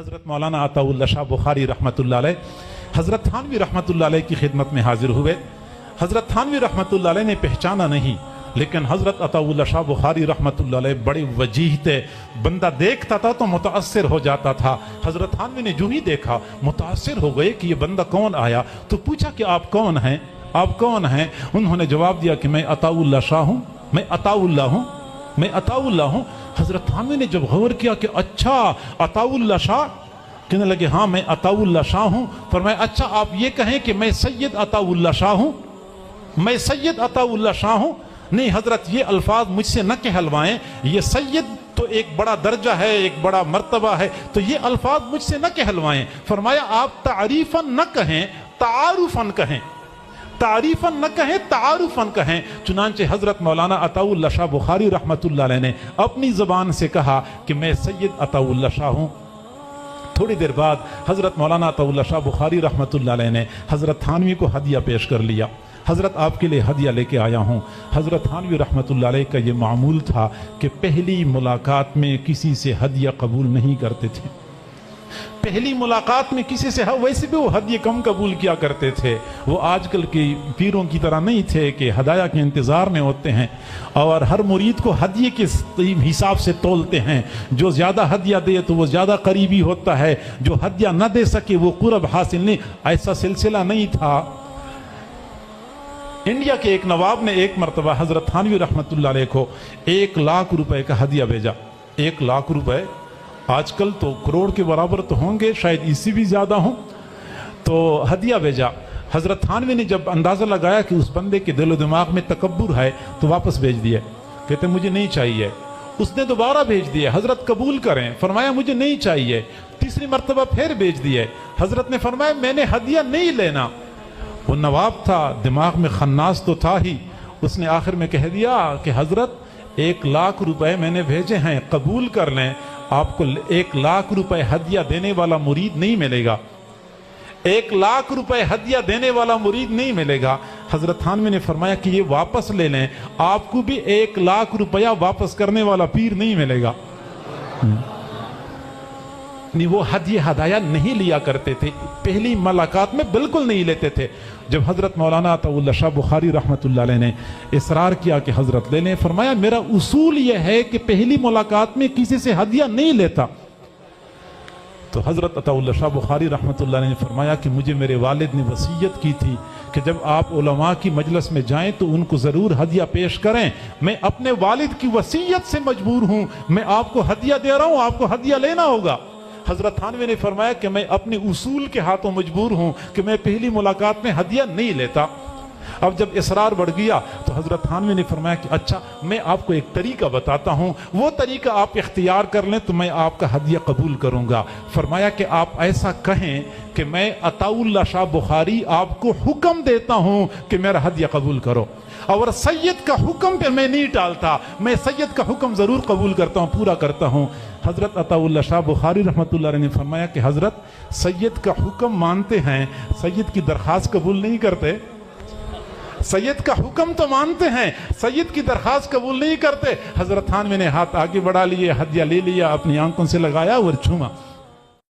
हज़रत मौलाना अताउल्लाह शाह बुखारी रहमतुल्लाह अलैह हज़रत थानवी रहमतुल्लाह अलैह की खिदमत में हाजिर हुए। हज़रत थानवी रहमतुल्लाह अलैह ने पहचाना नहीं, लेकिन हज़रत अताउल्लाह शाह बुखारी रहमतुल्लाह अलैह बड़े वजीह थे, बंदा देखता था तो मुतासिर हो जाता था। हज़रत थानवी ने जो ही देखा मुतासिर हो गए कि ये बंदा कौन आया, तो पूछा कि आप कौन हैं, आप कौन हैं? उन्होंने जवाब दिया कि मैं अताउल्लाह शाह हूँ, मैं अताउल्लाह हूँ, मैं अताउल्लाह हूँ। हज़रत थानवी ने जब गौर किया कि अच्छा अताउल्लाह शाह, कहने लगे हाँ मैं अताउल्लाह शाह हूँ। फरमाया अच्छा आप ये कहें कि मैं सैयद अताउल्लाह शाह हूँ, मैं सैयद अताउल्लाह शाह हूँ। नहीं हजरत ये अल्फाज मुझसे न कहलवाएं, ये सैयद तो एक बड़ा दर्जा है, एक बड़ा मर्तबा है, तो ये अल्फाज मुझसे न कहलवाएं। फरमाया आप तारीफन न कहें, तारुफन कहें, तारीफन न कहें, तारुफन कहें। चुनांचे हजरत मौलाना अताउल्लाह शाह बुखारी रहमतुल्लाह अलैह ने अपनी ज़बान से कहा कि मैं सैयद अताउल्लाह शाह हूँ। थोड़ी देर बाद हजरत मौलाना अताउल्लाह शाह बुखारी रहमतुल्लाह अलैह ने हजरत थानवी को हदिया पेश कर लिया। हज़रत आपके लिए हदिया लेके आया हूँ। हज़रत थानवी रहमतुल्लाह अलैह का ये मामूल था कि पहली मुलाकात में किसी से हदिया कबूल नहीं करते थे। पहली मुलाकात में किसी से, वैसे भी वो हदिये कम कबूल किया करते थे। वो आजकल के पीरों की तरह नहीं थे कि हदाया के इंतज़ार में होते हैं और हर मुरीद को हदिये के हिसाब से तोलते हैं। जो ज़्यादा हदिया दे तो वो ज़्यादा करीबी होता है, जो हदिया न दे सके वो कुर्ब हासिल नहीं। ऐसा सिलसिला नहीं था। इंडिया के एक नवाब ने एक मरतबा हज़रत थानवी रहमतुल्लाह अलैह को 1 लाख रुपए का हदिया भेजा। 1 लाख रुपए आजकल तो करोड़ के बराबर तो होंगे, शायद इससे भी ज़्यादा हों। तो हदिया भेजा। हज़रत थानवी ने जब अंदाज़ा लगाया कि उस बंदे के दिलो दिमाग में तकब्बुर है तो वापस भेज दिए। कहते मुझे नहीं चाहिए। उसने दोबारा भेज दिए, हज़रत कबूल करें। फरमाया मुझे नहीं चाहिए। तीसरी मरतबा फिर भेज दिए। हज़रत ने फरमाया मैंने हदिया नहीं लेना। वो नवाब था, दिमाग में खन्नास तो था ही। उसने आखिर में कह दिया कि हज़रत 1 लाख रुपए मैंने भेजे हैं, कबूल कर लें। आपको 1 लाख रुपए हदिया देने वाला मुरीद नहीं मिलेगा। 1 लाख रुपए हदिया देने वाला मुरीद नहीं मिलेगा। हज़रत थानवी ने फरमाया कि ये वापस ले लें, आपको भी 1 लाख रुपया वापस करने वाला पीर नहीं मिलेगा। नहीं वो हदिया हदाया नहीं लिया करते थे, पहली मुलाकात में बिल्कुल नहीं लेते थे। जब हज़रत मौलाना अताउल्लाह शाह बुखारी रहमतुल्लाह अलैह ने इसरार किया कि हज़रत ले लें, फरमाया मेरा उसूल यह है कि पहली मुलाकात में किसी से हदिया नहीं लेता। तो हज़रत अताउल्लाह शाह बुखारी रहमतुल्लाह अलैह ने फरमाया कि मुझे मेरे वालिद ने वसीयत की थी कि जब आप उलमा की मजलिस में जाएं तो उनको ज़रूर हदिया पेश करें। मैं अपने वालिद की वसीयत से मजबूर हूँ, मैं आपको हदिया दे रहा हूँ, आपको हदिया लेना होगा। हज़रत थानवी ने फरमाया कि मैं अपने उसूल के हाथों मजबूर हूँ कि मैं पहली मुलाकात में हदिया नहीं लेता। अब जब इसरार बढ़ गया तो हज़रत थानवी ने फरमाया कि अच्छा मैं आपको एक तरीका बताता हूँ, वो तरीका आप इख्तियार कर लें तो मैं आपका हदिया कबूल करूँगा। फरमाया कि आप ऐसा कहें कि मैं अताउल्लाह शाह बुखारी आपको हुक्म देता हूँ कि मेरा हदिया कबूल करो, और सैयद का हुक्म पे मैं नहीं टालता, मैं सैयद का हुक्म ज़रूर कबूल करता हूँ, पूरा करता हूँ। हज़रत अताउल्लाह शाह बुखारी रहमतुल्लाह अलैह ने फरमाया कि हज़रत सैयद का हुक्म मानते हैं, सैयद की दरख्वास्त कबूल नहीं करते। सैयद का हुक्म तो मानते हैं, सैयद की दरख्वास्त कबूल नहीं करते। हज़रत थानवी ने हाथ आगे बढ़ा लिए, हदिया ले लिया, अपनी आंखों से लगाया और छूमा।